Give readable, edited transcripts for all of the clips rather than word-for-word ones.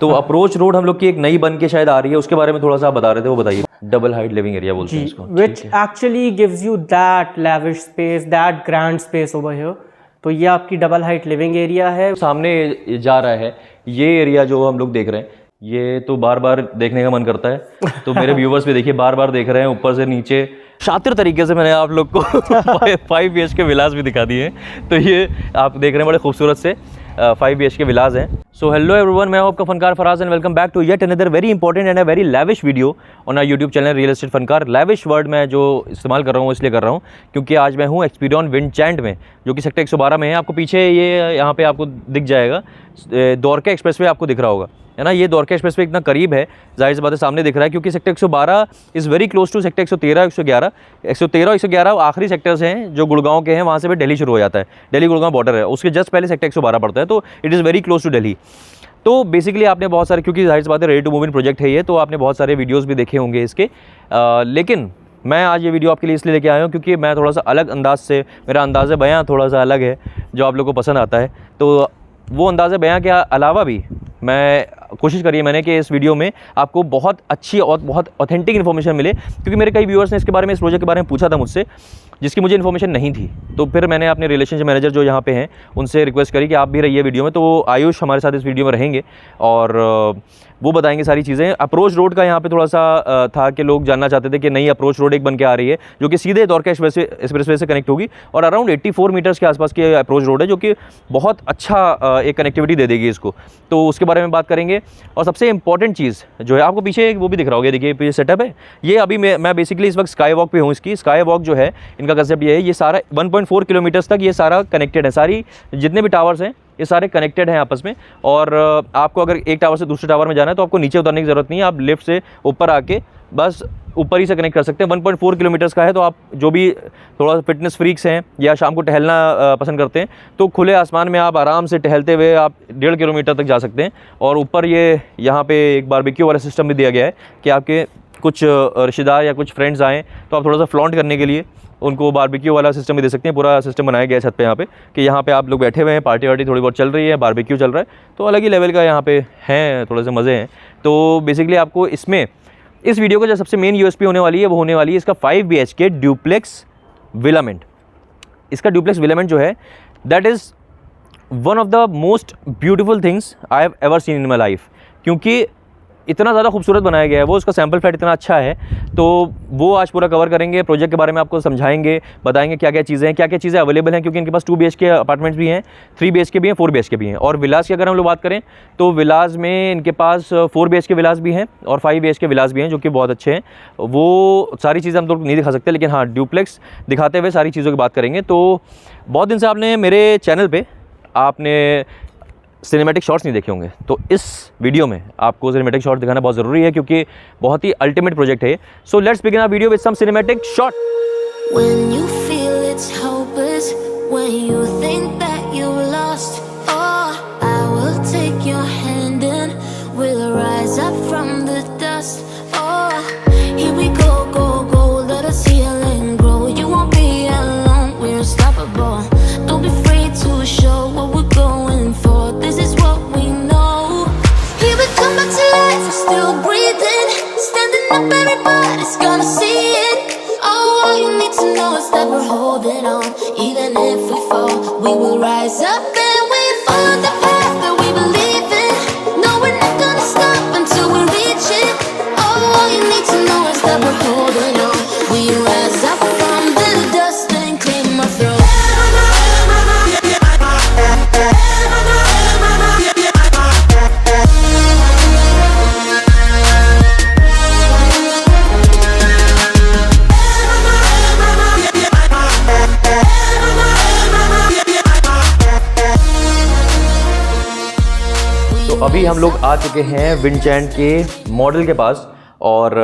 तो approach road हम लोग की एक नई बन के शायद आ रही है, उसके बारे में थोड़ा सा आप बता रहे थे, वो बताइए। डबल हाइट लिविंग एरिया बोलते हैं इसको, which actually gives you that lavish space, that grand space over here। तो ये आपकी डबल हाइट लिविंग एरिया है। सामने जा रहा है ये एरिया जो हम लोग देख रहे हैं, ये तो बार बार देखने का मन करता है। तो मेरे व्यूवर्स भी देखिए बार बार देख रहे हैं ऊपर से नीचे। शातिर तरीके से मैंने आप लोग को 5 BHK विलास भी दिखा दिए हैं। तो ये आप देख रहे हैं बड़े खूबसूरत से 5 BHK विलास हैं। सो हेलो एवरीवन, मैं हूं आपका Funkar Faraz and welcome back to yet another very important and a very lavish video on our YouTube channel real estate Funkar. Lavish word मैं जो इस्तेमाल कर रहा हूँ इसलिए कर रहा हूँ क्योंकि आज मैं हूँ एक्सपीरियन विंडचैंड में, जो कि सेक्टर 112 में है। आपको पीछे ये यहाँ पे आपको दिख जाएगा, द्वारका एक्सप्रेसवे आपको दिख रहा होगा, है ना। ये द्वारका एक्सप्रेसवे इतना करीब है, जाहिर सी बात है सामने दिख रहा है, क्योंकि sector 112 is very close to sector 113, 111, 111 आखिरी सेक्टर्स हैं जो गुड़गांव के हैं। वहाँ से भी दिल्ली शुरू हो जाता है, दिल्ली गुड़गांव बॉर्डर है, उसके जस्ट पहले सेक्टर 112 पड़ता है। तो it is very close to Delhi. तो बेसिकली आपने बहुत सारे, क्योंकि जाहिर सी बात है ready to move in project है ये, तो आपने बहुत सारे वीडियोज़ भी देखे होंगे इसके। लेकिन मैं आज ये वीडियो आपके लिए इसलिए लेके आया हूँ क्योंकि मैं थोड़ा सा अलग अंदाज से, मेरा अंदाज़ बयां थोड़ा सा अलग है जो आप लोगों को पसंद आता है। तो वो अंदाज़ बयां के अलावा भी मैं कोशिश करी है मैंने कि इस वीडियो में आपको बहुत अच्छी और बहुत ऑथेंटिक इन्फॉर्मेशन मिले, क्योंकि मेरे कई व्यूअर्स ने इसके बारे में, इस प्रोजेक्ट के बारे में पूछा था मुझसे, जिसकी मुझे इन्फॉर्मेशन नहीं थी। तो फिर मैंने अपने रिलेशनशिप मैनेजर जो यहाँ पे हैं उनसे रिक्वेस्ट करी कि आप भी रहिए वीडियो में। तो आयुष हमारे साथ इस वीडियो में रहेंगे और वो बताएंगे सारी चीज़ें। अप्रोच रोड का यहाँ पे थोड़ा सा था कि लोग जानना चाहते थे कि नई अप्रोच रोड एक बन के आ रही है जो कि सीधे द्वारका एक्सप्रेसवे से कनेक्ट होगी और अराउंड 84 मीटर्स के आसपास की अप्रोच रोड है जो कि बहुत अच्छा एक कनेक्टिविटी दे देगी इसको। तो उसके बारे में बात करेंगे। और सबसे इंपॉर्टेंट चीज़ जो है, आपको पीछे वो भी दिख रहा होगा, देखिए ये सेटअप है। ये अभी मैं बेसिकली इस वक्त स्काई वॉक पे हूँ। इसकी स्काई वॉक जो है, इनका कंसेप्ट ये है, ये सारा 1.4 किलोमीटर्स तक ये सारा कनेक्टेड है। सारी जितने भी टावर्स हैं ये सारे कनेक्टेड हैं आपस में। और आपको अगर एक टावर से दूसरे टावर में जाना है तो आपको नीचे उतरने की ज़रूरत नहीं है, आप लिफ्ट से ऊपर आके बस ऊपर ही से कनेक्ट कर सकते हैं। 1.4 किलोमीटर्स का है। तो आप जो भी थोड़ा फिटनेस फ्रीक्स हैं या शाम को टहलना पसंद करते हैं तो खुले आसमान में आप आराम से टहलते हुए आप 1.5 किलोमीटर तक जा सकते हैं। और ऊपर ये यहाँ पे एक बारबेक्यू वाला सिस्टम भी दिया गया है कि आपके कुछ रिश्तेदार या कुछ फ्रेंड्स आएँ तो आप थोड़ा सा फ्लॉन्ट करने के लिए उनको बारबेक्यू वाला सिस्टम भी दे सकते हैं। पूरा सिस्टम बनाया गया है छत पे यहाँ पे कि यहाँ पे आप लोग बैठे हुए हैं, पार्टी वार्टी थोड़ी बहुत चल रही है, बारबेक्यू चल रहा है, तो अलग ही लेवल का यहाँ पे हैं, थोड़े से मज़े हैं। तो बेसिकली आपको इसमें इस वीडियो का जो सबसे मेन यूएसपी होने वाली है वो होने वाली है इसका 5 BHK ड्यूप्लेक्स विलामेंट। इसका ड्यूप्लेक्स विलामेंट जो है that is one of the most beautiful things I have ever seen in my life, क्योंकि इतना ज़्यादा खूबसूरत बनाया गया है वो, उसका सैम्पल फ्लैट इतना अच्छा है। तो वो आज पूरा कवर करेंगे, प्रोजेक्ट के बारे में आपको समझाएंगे, बताएंगे क्या क्या चीज़ें हैं, क्या क्या चीज़ें अवेलेबल हैं, क्योंकि इनके पास 2 BHK अपार्टमेंट्स भी हैं, 3 BHK भी हैं, 4 BHK भी हैं। और विलास की अगर हम लोग बात करें तो विलास में इनके पास 4 BHK विलास भी हैं और 5 BHK विलास भी हैं जो कि बहुत अच्छे हैं। वो सारी चीज़ें हम लोग नहीं दिखा सकते, लेकिन हाँ ड्यूप्लेक्स दिखाते हुए सारी चीज़ों की बात करेंगे। तो बहुत दिन से आपने मेरे चैनल पर आपने सिनेमैटिक शॉट्स नहीं देखे होंगे, तो इस वीडियो में आपको सिनेमैटिक शॉट दिखाना बहुत ज़रूरी है क्योंकि बहुत ही अल्टीमेट प्रोजेक्ट है। So let's begin our video with some cinematic shot. When you feel it's hopeless, when you think that you lost, oh, I will take your hand and we'll rise up from the dust. Oh, here we go, go, go, let us heal and grow. You won't be alone, we're unstoppable. Don't be afraid to show what we're going for. This is what we know. Here we come back to life, we're still breathing, standing up, everybody's gonna see it. Oh, all you need to know is that we're holding on. Even if we fall, we will rise up and we follow the path that we believe in. No, we're not gonna stop until we reach it. Oh, all you need to know is that we're holding on. We rise up from the dust and claim our throne. अभी हम लोग आ चुके हैं विंडचैंड के model के पास और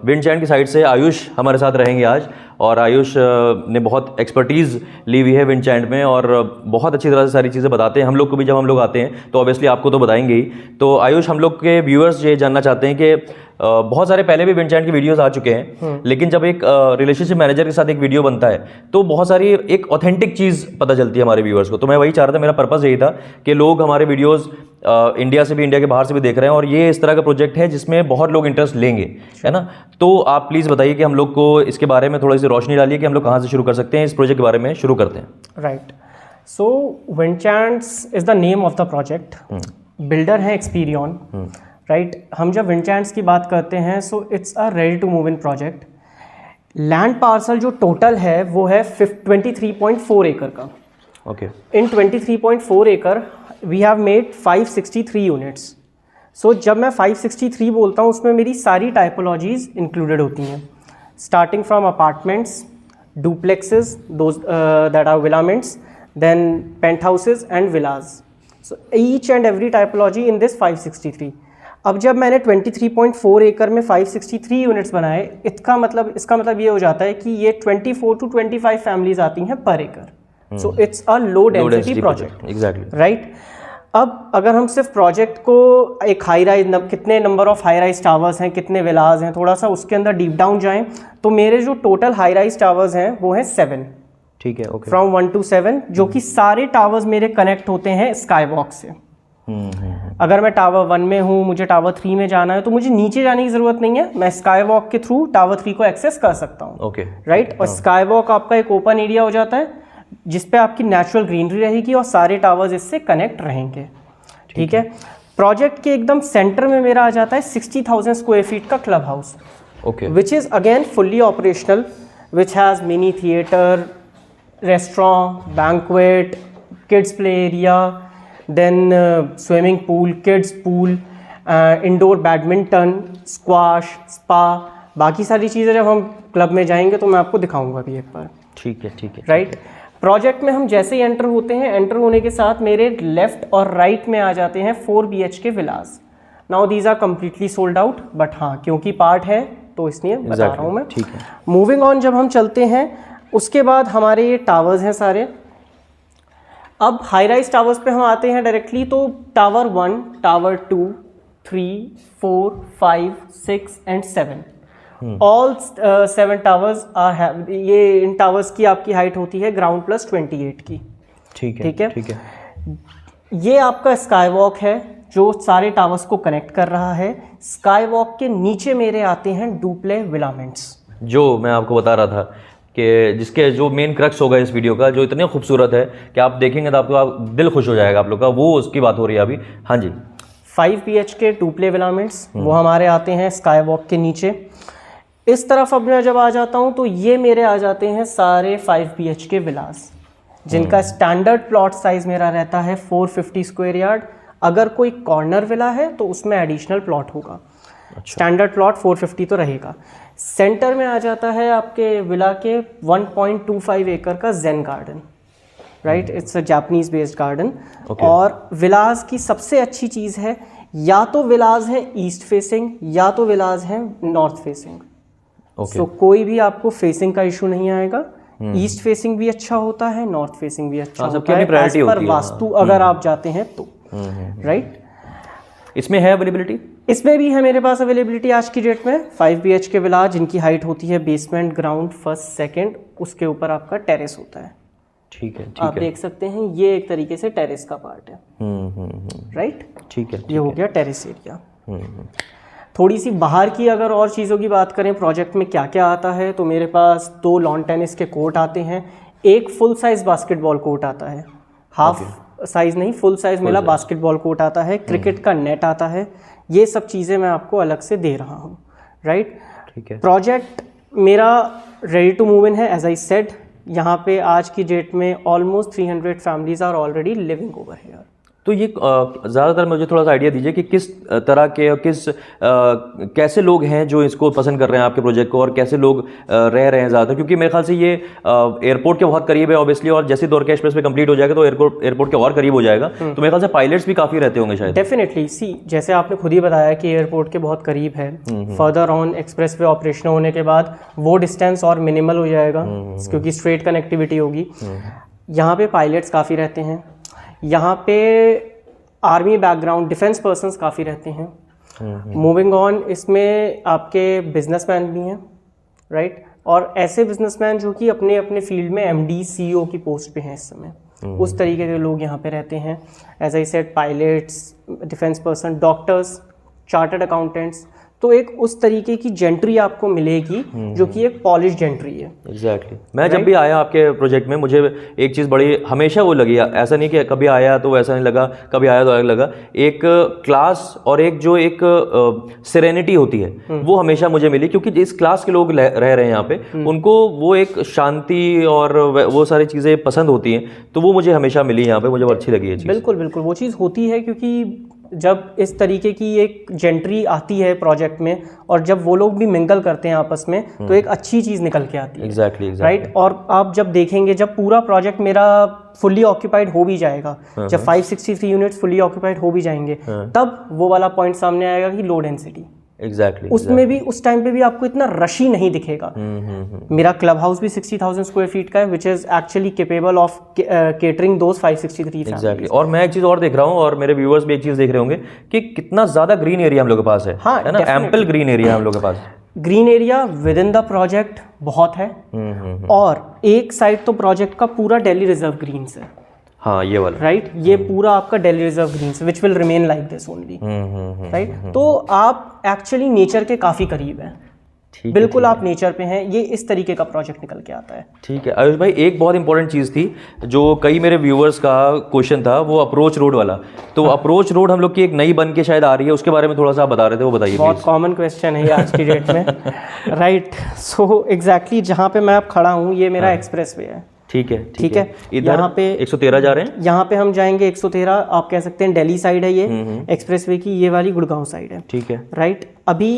विंडचैंड की side से आयुष हमारे साथ रहेंगे आज। और आयुष ने बहुत एक्सपर्टीज़ ली हुई है विंडचैंड में और बहुत अच्छी तरह से सारी चीज़ें बताते हैं हम लोग को भी। जब हम लोग आते हैं तो ऑब्वियसली आपको तो बताएंगे ही। तो आयुष, हम लोग के व्यूअर्स ये जानना चाहते हैं कि बहुत सारे पहले भी विंडचाइल्ड की वीडियोस आ चुके हैं, लेकिन जब एक रिलेशनशिप मैनेजर के साथ एक वीडियो बनता है तो बहुत सारी एक ऑथेंटिक चीज़ पता चलती है हमारे व्यूअर्स को। तो मैं वही चाह रहा था, मेरा पर्पस यही था कि लोग हमारे वीडियोस इंडिया से भी, इंडिया के बाहर से भी देख रहे हैं, और ये इस तरह का प्रोजेक्ट है जिसमें बहुत लोग इंटरेस्ट लेंगे, है ना। तो आप प्लीज़ बताइए कि हम लोग को इसके बारे में थोड़ी सी रोशनी डालिए कि हम लोग कहाँ से शुरू कर सकते हैं, इस प्रोजेक्ट के बारे में शुरू करते हैं। Right, so Windchills is the name of the project. Builder है एक्सपीरियन, राइट। हम जब विंडचाइल्ड्स की बात करते हैं so it's a ready to move in project. Land parcel जो टोटल है वो है 23.4 एकड़ का। ओके। इन 23.4 एकड़ वी हैव मेड 563 यूनिट्स। सो जब मैं 563 बोलता हूँ उसमें मेरी सारी टाइपोलॉजीज इंक्लूडेड होती हैं, starting from apartments, duplexes, those that are villaments, then penthouses and villas. So each and every typology in this 563. अब जब मैंने 23.4 एकड़ में 563 यूनिट्स बनाए, इसका मतलब ये हो जाता है कि ये 24 to 25 फैमिलीज आती हैं पर एकड़। सो it's a low density project, exactly, right. अब अगर हम सिर्फ प्रोजेक्ट को एक हाई राइज, कितने number of high rise towers हैं, कितने विलाज हैं, थोड़ा सा उसके अंदर डीप डाउन जाएं, तो मेरे जो टोटल हाई राइज टावर्स हैं वो हैं 7। ठीक है, ओके। फ्रॉम 1 to 7, जो कि सारे टावर्स मेरे कनेक्ट होते हैं स्काई वॉक से। अगर मैं टावर 1 में हूँ, मुझे टावर 3 में जाना है, तो मुझे नीचे जाने की ज़रूरत नहीं है, मैं स्काई वॉक के थ्रू टावर 3 को एक्सेस कर सकता हूँ। Okay, right. और स्काई वॉक आपका एक ओपन एरिया हो जाता है जिसपे आपकी नेचुरल ग्रीनरी रहेगी और सारे टावर्स इससे कनेक्ट रहेंगे। ठीक है। प्रोजेक्ट के एकदम सेंटर में मेरा आ जाता है 60,000 स्क्वायर फीट का clubhouse, okay, which is again fully operational, which has mini theatre, restaurant, banquet, kids play area, then swimming pool, kids pool, indoor badminton, squash, spa, बाकी सारी चीज़ें जब हम क्लब में जाएंगे तो मैं आपको दिखाऊंगा भी एक बार। ठीक है, ठीक है, राइट। प्रोजेक्ट में हम जैसे ही एंटर होते हैं, एंटर होने के साथ मेरे लेफ्ट और राइट में आ जाते हैं 4 BHK villas. Now these are completely sold out, but हाँ क्योंकि पार्ट है तो इसलिए बता रहा हूँ मैं। ठीक है। मूविंग ऑन, जब हम चलते हैं उसके बाद हमारे ये टावर्स हैं सारे। अब हाई राइज टावर्स पे हम आते हैं डायरेक्टली, तो tower 1, tower 2, 3, 4, 5, 6 and 7, all 7 towers are, ये इन टावर्स की आपकी हाइट होती है ग्राउंड प्लस 28 की। ठीक है, ठीक है, ठीक है। ये आपका स्काई वॉक है जो सारे टावर्स को कनेक्ट कर रहा है। स्काई वॉक के नीचे मेरे आते हैं डुप्ले विलामेंट्स, जो मैं आपको बता रहा था कि जिसके जो मेन क्रक्स होगा इस वीडियो का, जो इतने खूबसूरत है कि आप देखेंगे तो आपको दिल खुश हो जाएगा आप लोग का, वो उसकी बात हो रही है अभी। हाँ जी। 5 BHK डुप्ले विलामेंट्स वो हमारे आते हैं स्काई वॉक के नीचे। इस तरफ अब मैं जब आ जाता हूँ तो ये मेरे आ जाते हैं सारे 5 BHK विलास, जिनका स्टैंडर्ड प्लॉट साइज मेरा रहता है 450 स्क्वायर यार्ड। अगर कोई कॉर्नर विला है तो उसमें एडिशनल प्लॉट होगा। स्टैंडर्ड प्लॉट 450 तो रहेगा। सेंटर में आ जाता है आपके विला के 1.25 एकड़ का Zen garden, right. It's a Japanese based garden. और विलास की सबसे अच्छी चीज़ है, या तो विलास हैं ईस्ट फेसिंग या तो विलास हैं नॉर्थ फेसिंग। सो कोई भी आपको फेसिंग का इशू नहीं आएगा। ईस्ट फेसिंग भी अच्छा होता है, नॉर्थ फेसिंग भी अच्छा होता है, एज पर वास्तु अगर आप जाते हैं तो, राइट। इसमें है अवेलेबिलिटी? इसमें भी है मेरे पास अवेलेबिलिटी आज की डेट में 5 BHK विला, जिनकी हाइट होती है बेसमेंट, ग्राउंड, फर्स्ट, सेकंड, उसके ऊपर आपका टेरेस होता है। ठीक है, ठीक आप देख सकते हैं ये एक तरीके से टेरेस का पार्ट है, राइट। ठीक है, ये हो गया टेरेस एरिया। थोड़ी सी बाहर की अगर और चीज़ों की बात करें, प्रोजेक्ट में क्या क्या आता है, तो मेरे पास 2 लॉन टेनिस के कोर्ट आते हैं, एक फुल साइज बास्केटबॉल कोर्ट आता है, हाफ साइज नहीं फुल साइज मेरा बास्केटबॉल कोर्ट आता है, क्रिकेट का नेट आता है। ये सब चीज़ें मैं आपको अलग से दे रहा हूँ, राइट। ठीक है। प्रोजेक्ट मेरा रेडी टू मूव इन है, एज आई सेड। यहाँ पे आज की डेट में almost 300 families are already living over here. तो ये ज़्यादातर मुझे थोड़ा सा आइडिया दीजिए कि किस तरह के और कैसे लोग हैं जो इसको पसंद कर रहे हैं आपके प्रोजेक्ट को, और कैसे लोग रह रहे हैं ज़्यादातर, क्योंकि मेरे ख्याल से ये एयरपोर्ट के बहुत करीब है ऑब्वियसली, और जैसे द्वारका एक्सप्रेस पे कंप्लीट हो जाएगा तो एयरपोर्ट के और करीब हो जाएगा, तो मेरे ख्याल से पायलट्स भी काफ़ी रहते होंगे शायद। डेफिनेटली। सी, जैसे आपने खुद ही बताया कि एयरपोर्ट के बहुत करीब है, further on express way operation होने के बाद वो डिस्टेंस और मिनिमल हो जाएगा, क्योंकि स्ट्रेट कनेक्टिविटी होगी। यहाँ पे पायलट्स काफ़ी रहते हैं, यहाँ पे आर्मी बैकग्राउंड डिफेंस पर्सन्स काफ़ी रहते हैं। मूविंग ऑन, इसमें आपके बिजनेसमैन भी हैं, राइट, और ऐसे बिजनेसमैन जो कि अपने अपने फील्ड में एमडी सीईओ की पोस्ट पे हैं इस समय, उस तरीके के लोग यहाँ पे रहते हैं। As I said, pilots, defence person, doctors, chartered accountants, तो एक उस तरीके की जेंट्री आपको मिलेगी जो कि एक पॉलिश जेंट्री है। एग्जैक्टली मैं जब भी आया आपके प्रोजेक्ट में, मुझे एक चीज़ बड़ी हमेशा वो लगी, ऐसा नहीं कि कभी आया तो ऐसा नहीं लगा, कभी आया तो अलग लगा, एक क्लास और एक जो एक सेरेनिटी होती है वो हमेशा मुझे मिली, क्योंकि जिस क्लास के लोग रह रहे हैं यहाँ पे उनको वो एक शांति और वो सारी चीज़ें पसंद होती हैं, तो वो मुझे हमेशा मिली यहाँ पे, मुझे वो अच्छी लगी ये चीज़। बिल्कुल बिल्कुल वो चीज़ होती है, क्योंकि जब इस तरीके की एक जेंट्री आती है प्रोजेक्ट में और जब वो लोग भी मिंगल करते हैं आपस में, तो एक अच्छी चीज़ निकल के आती है। Exactly right. और आप जब देखेंगे, जब पूरा प्रोजेक्ट मेरा फुल्ली ऑक्यूपाइड हो भी जाएगा, जब 563 यूनिट्स फुल्ली ऑक्यूपाइड हो भी जाएंगे, तब वो वाला पॉइंट सामने आएगा कि लो डेंसिटी। एग्जैक्टली उसमें भी उस टाइम पे भी आपको इतना रशी नहीं दिखेगा। मेरा क्लब हाउस भी 60,000 स्क्वायर फीट का है, which is actually capable of catering those 563 exactly. और मैं एक चीज़ और देख रहा हूँ, और मेरे व्यूअर्स भी एक चीज़ देख रहे होंगे कि कितना ज़्यादा ग्रीन एरिया हम लोग के पास है। हाँ, है ना, एम्पल ग्रीन एरिया हम लोग के पास। Green area within the project बहुत है, और एक साइड तो प्रोजेक्ट का पूरा दिल्ली रिजर्व ग्रीन्स है। हाँ, ये वाला राइट, ये पूरा आपका Delhi reserve greens which will remain like this only. Right, तो आप एक्चुअली नेचर के काफ़ी करीब हैं। बिल्कुल आप नेचर पे हैं, ये इस तरीके का प्रोजेक्ट निकल के आता है। ठीक है आयुष भाई, एक बहुत इंपॉर्टेंट चीज़ थी जो कई मेरे व्यूअर्स का क्वेश्चन था, वो अप्रोच रोड वाला। तो अप्रोच रोड हम लोग की एक नई बन के शायद आ रही है, उसके बारे में थोड़ा सा आप बता रहे थे, वो बताइए। बहुत कॉमन क्वेश्चन है ये आज की डेट में। राइट, सो एग्जैक्टली जहाँ पे मैं अब खड़ा हूँ, ये मेरा एक्सप्रेस वे है। ठीक है ठीक है, इधर यहाँ पे 113 जा रहे हैं, यहाँ पे हम जाएंगे 113, आप कह सकते हैं दिल्ली साइड है ये एक्सप्रेसवे की, ये वाली गुड़गांव साइड है। ठीक है। राइट, अभी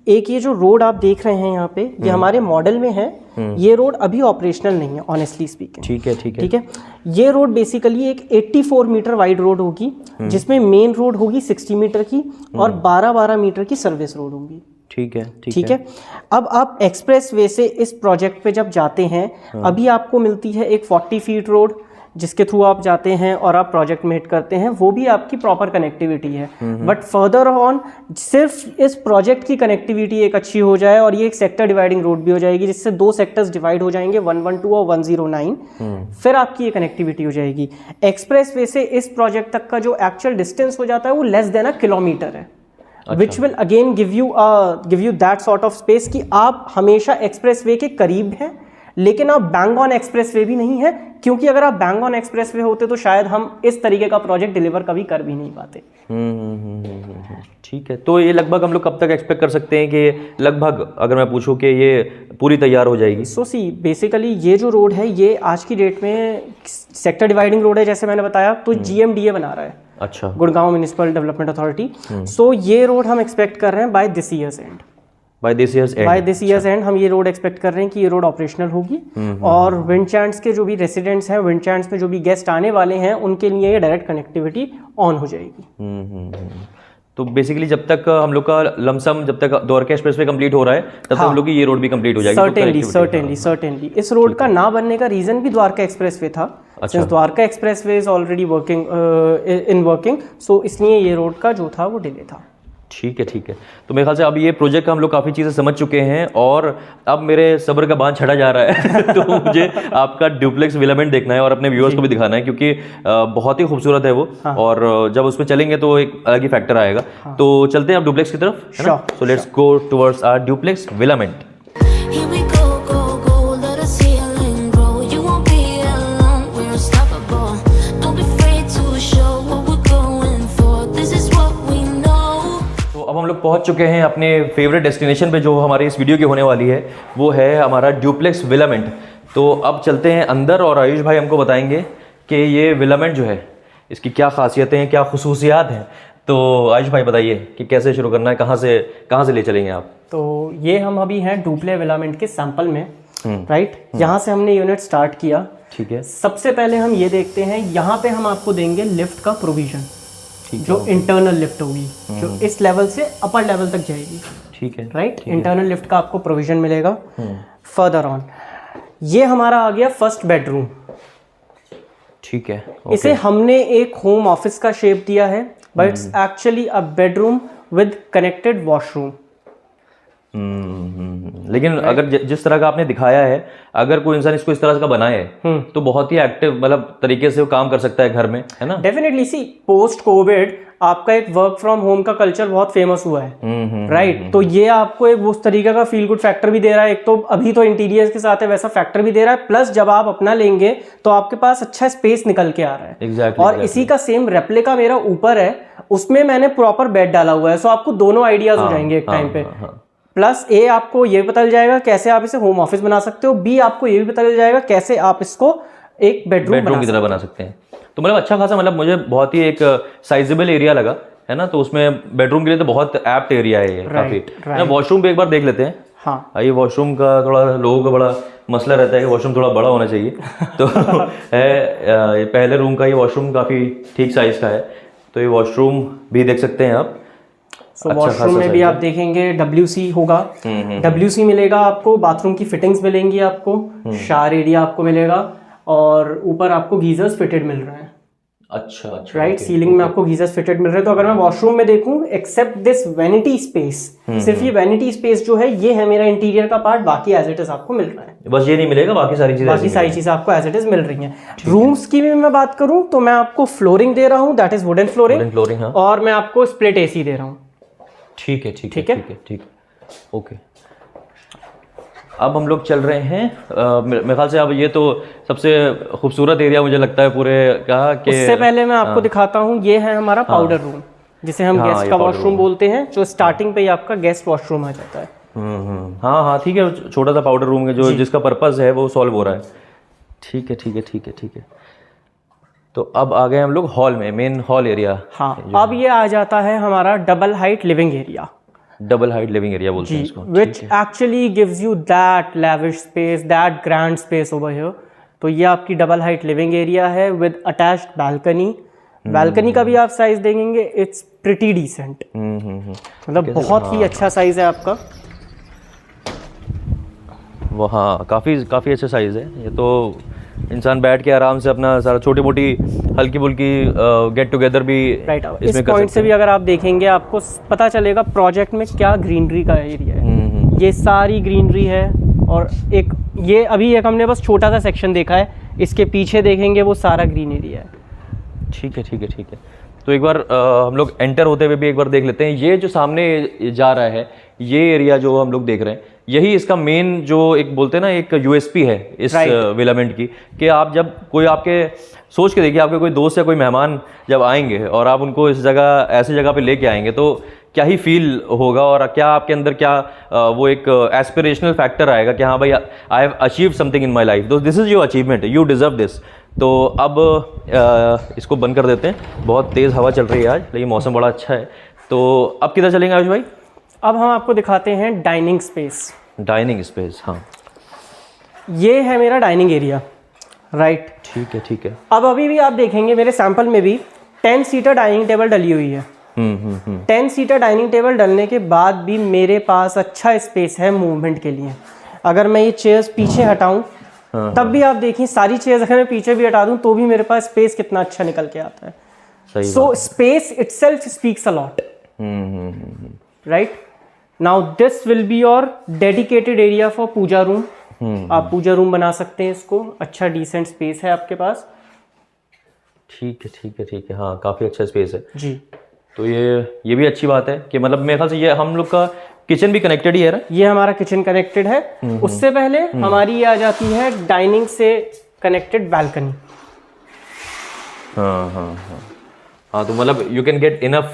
एक ये जो रोड आप देख रहे हैं यहाँ पे, ये हमारे मॉडल में है, ये रोड अभी ऑपरेशनल नहीं है ऑनेस्टली स्पीकिंग। ठीक है, ठीक है, ठीक है। ये रोड बेसिकली एक 84 मीटर वाइड रोड होगी, जिसमें मेन रोड होगी 60 मीटर की और 12-12 मीटर की सर्विस रोड होगी। ठीक है, ठीक है। अब आप एक्सप्रेस वे से इस प्रोजेक्ट पे जब जाते हैं, अभी आपको मिलती है एक 40 फीट रोड, जिसके थ्रू आप जाते हैं और आप प्रोजेक्ट में हिट करते हैं, वो भी आपकी प्रॉपर कनेक्टिविटी है। बट फर्दर ऑन, सिर्फ इस प्रोजेक्ट की कनेक्टिविटी एक अच्छी हो जाए और ये एक सेक्टर डिवाइडिंग रोड भी हो जाएगी, जिससे 2 सेक्टर्स डिवाइड हो जाएंगे, 112 और 109, फिर आपकी ये कनेक्टिविटी हो जाएगी। एक्सप्रेस वे से इस प्रोजेक्ट तक का जो एक्चुअल डिस्टेंस हो जाता है वो लेस देन 1 किलोमीटर है। Which will again give you that sort of space कि आप हमेशा एक्सप्रेस वे के करीब हैं, लेकिन आप बैंग ऑन एक्सप्रेस वे भी नहीं है, क्योंकि अगर आप बैंग ऑन एक्सप्रेस वे होते तो शायद हम इस तरीके का प्रोजेक्ट डिलीवर कभी कर भी नहीं पाते। ठीक है, तो ये लगभग हम लोग कब तक एक्सपेक्ट कर सकते हैं कि लगभग, अगर मैं पूछूं कि ये पूरी तैयार हो जाएगी? सो सी बेसिकली ये जो रोड है, ये आज की डेट में सेक्टर डिवाइडिंग रोड है, जैसे मैंने बताया, तो GMDA बना रहा है। अच्छा, Gurgaon municipal development authority. So ये रोड हम एक्सपेक्ट कर रहे हैं by this year's end. By this year's end हम ये रोड एक्सपेक्ट कर रहे हैं कि ये रोड ऑपरेशनल होगी, और विंडचांड्स के जो भी रेसिडेंट्स हैं, विंडचांड्स में जो भी गेस्ट आने वाले हैं, उनके लिए ये डायरेक्ट कनेक्टिविटी ऑन हो जाएगी। तो बेसिकली जब तक हम लोग का लमसम, जब तक द्वारका एक्सप्रेस वे कंप्लीट हो रहा है, तब तक हम लोग की ये रोड भी कंप्लीट हो जाएगी। सर्टेनली इस रोड का ना बनने का रीजन भी द्वारका एक्सप्रेस वे था। Since Dwarka expressway is already working in working, so इसलिए ये रोड का जो था वो डिले था। ठीक है, ठीक है। तो मेरे ख्याल से अब ये प्रोजेक्ट का हम लोग काफ़ी चीज़ें समझ चुके हैं, और अब मेरे सब्र का बांध छड़ा जा रहा है। तो मुझे आपका ड्यूप्लेक्स विलामेंट देखना है और अपने व्यूअर्स को भी दिखाना है, क्योंकि बहुत ही खूबसूरत है वो। हाँ। और जब उसमें चलेंगे तो एक अलग ही फैक्टर आएगा। हाँ। तो चलते हैं अब ड्यूप्लेक्स की तरफ, है ना? So let's go towards our duplex villament. अब हम लोग पहुंच चुके हैं अपने फेवरेट डेस्टिनेशन पे, जो हमारी इस वीडियो की होने वाली है, वो है हमारा ड्यूप्लेक्स विलामेंट। तो अब चलते हैं अंदर और आयुष भाई हमको बताएंगे कि ये विलामेंट जो है, इसकी क्या खासियतें हैं, क्या खुसूसियात हैं। तो आयुष भाई बताइए कि कैसे शुरू करना है, कहाँ से ले चलेंगे आप? तो ये हम अभी हैं डुप्ले विलामेंट के सैंपल में, राइट, यहाँ से हमने यूनिट स्टार्ट किया। ठीक है। सबसे पहले हम ये देखते हैं, यहाँ पे हम आपको देंगे लिफ्ट का प्रोविजन, जो इंटरनल लिफ्ट होगी, जो इस लेवल से अपर लेवल तक जाएगी। ठीक है, राइट, इंटरनल लिफ्ट का आपको प्रोविजन मिलेगा। फर्दर ऑन, ये हमारा आ गया फर्स्ट बेडरूम। ठीक है, इसे हमने एक होम ऑफिस का शेप दिया है, but it's actually a bedroom with connected washroom. लेकिन अगर जिस तरह का आपने दिखाया है, अगर कोई इंसान इसको इस तरह का बनाए तो बहुत ही एक्टिव मतलब तरीके से वो काम कर सकता है घर में, है ना? डेफिनेटली। सी, पोस्ट कोविड आपका एक वर्क फ्रॉम होम का कल्चर बहुत फेमस हुआ है, राइट? तो ये आपको एक उस तरीके का फील गुड फैक्टर भी दे रहा है। एक तो अभी तो इंटीरियर्स के साथ है, वैसा फैक्टर भी दे रहा है, प्लस जब आप अपना लेंगे तो आपके पास अच्छा स्पेस निकल के आ रहा है। Exactly, और इसी का सेम रेप्लिका मेरा ऊपर है, उसमें मैंने प्रॉपर बेड डाला हुआ है, सो आपको दोनों आइडियाज हो जाएंगे एक टाइम पे। प्लस ए, आपको ये पता चल जाएगा कैसे आप इसे होम ऑफिस बना सकते हो, बी आपको ये भी पता चल जाएगा कैसे आप इसको एक बेडरूम की तरह बना सकते हैं। तो मतलब अच्छा खासा, मतलब मुझे बहुत ही एक साइजेबल एरिया लगा, है ना? तो उसमें बेडरूम के लिए तो बहुत एप्ट एरिया है ये, काफी। वॉशरूम पे एक बार देख लेते हैं। हाँ, ये वॉशरूम का थोड़ा लोगों का बड़ा मसला रहता है कि वॉशरूम थोड़ा बड़ा होना चाहिए तो है, पहले रूम का ये वॉशरूम काफ़ी ठीक साइज का है, तो ये वॉशरूम भी देख सकते हैं आप। सो वॉशरूम में भी आप देखेंगे WC होगा, WC मिलेगा आपको, बाथरूम की फिटिंग्स मिलेंगी आपको, शावर एरिया आपको मिलेगा, और ऊपर आपको गीजर्स फिटेड मिल रहे हैं। अच्छा, राइट, सीलिंग में आपको गीजर्स फिटेड मिल रहे हैं। तो अगर मैं वॉशरूम में देखूं, एक्सेप्ट दिस वैनिटी स्पेस, सिर्फ ये वैनिटी स्पेस जो है ये है मेरा इंटीरियर का पार्ट, बाकी एज इट इज आपको मिल रहा है। बस ये नहीं मिलेगा, बाकी सारी चीजें आपको एज इट इज मिल रही हैं। रूम्स की भी मैं बात करूं तो मैं आपको फ्लोरिंग दे रहा हूं, दैट इज वुडन फ्लोरिंग, और मैं आपको स्प्लिट AC दे रहा हूं। ठीक है, ओके। अब हम लोग चल रहे हैं, मेरे ख्याल से अब ये तो सबसे खूबसूरत एरिया मुझे लगता है पूरे का। कि उससे पहले मैं आपको दिखाता हूँ, ये है हमारा पाउडर रूम, जिसे हम गेस्ट का वॉशरूम बोलते हैं, जो स्टार्टिंग पे ही आपका गेस्ट वॉशरूम आ जाता है। हाँ, ठीक है, छोटा सा पाउडर रूम है जो जिसका पर्पस है वो सॉल्व हो रहा है। ठीक है। तो अब आ गए हम लोग हॉल में, मेन हॉल एरिया। हाँ, अब ये आ जाता है हमारा double height living area. Double height living area बोलते हैं इसको, which actually gives you that lavish space, that grand space over here। तो ये आपकी डबल हाइट लिविंग एरिया है विद अटैच्ड बालकनी। बालकनी का भी आप साइज देखेंगे, इट्स प्रिटी डिसेंट, मतलब बहुत ही अच्छा साइज है आपका। वो हाँ, काफ़ी अच्छा साइज है ये, तो इंसान बैठ के आराम से अपना सारा छोटी मोटी हल्की फुल्की गेट टुगेदर भी इस पॉइंट से भी अगर आप देखेंगे आपको पता चलेगा प्रोजेक्ट में क्या ग्रीनरी का एरिया है। ये सारी ग्रीनरी है, और एक ये अभी एक हमने बस छोटा सा सेक्शन देखा है, इसके पीछे देखेंगे वो सारा ग्रीन एरिया है। ठीक है। तो एक बार हम लोग एंटर होते हुए भी एक बार देख लेते हैं। ये जो सामने जा रहा है, ये एरिया जो हम लोग देख रहे हैं, यही इसका मेन जो एक बोलते हैं ना, एक USP है इस विलामेंट की, कि आप जब कोई आपके सोच के देखिए, आपके कोई दोस्त या कोई मेहमान जब आएंगे और आप उनको इस जगह, ऐसी जगह पे लेके आएंगे, तो क्या ही फील होगा, और क्या आपके अंदर क्या वो एक एस्पिरेशनल फैक्टर आएगा कि हाँ भाई, I have achieve something in my life, तो this is your achievement, you deserve this. तो अब इसको बंद कर देते हैं, बहुत तेज़ हवा चल रही है आज, लेकिन मौसम बड़ा अच्छा है। तो अब किधर चलेंगे आयुष भाई? अब हम आपको दिखाते हैं डाइनिंग स्पेस। हाँ, ये है मेरा डाइनिंग एरिया, राइट? ठीक है। अब अभी भी आप देखेंगे मेरे सैंपल में भी 10 सीटर डाइनिंग टेबल डली हुई है। 10 सीटर डाइनिंग टेबल डलने के बाद भी मेरे पास अच्छा स्पेस है मूवमेंट के लिए। अगर मैं ये चेयर्स पीछे हटाऊं तब भी आप देखिए, सारी चेयर्स अगर मैं पीछे भी हटा दूं तो भी मेरे पास स्पेस कितना अच्छा निकल के आता है। So space itself speaks a lot, right? Now this will be your dedicated area for puja room. आप पूजा रूम बना सकते हैं इसको, अच्छा डिसेंट स्पेस है आपके पास। ठीक है। हाँ, काफ़ी अच्छा स्पेस है जी। तो ये भी अच्छी बात है कि मतलब मेरे ख्याल से ये हम लोग का किचन भी कनेक्टेड ही है ना? ये हमारा किचन कनेक्टेड है। उससे पहले हमारी ये आ जाती है डाइनिंग से कनेक्टेड बालकनी। हाँ, तो मतलब you can get enough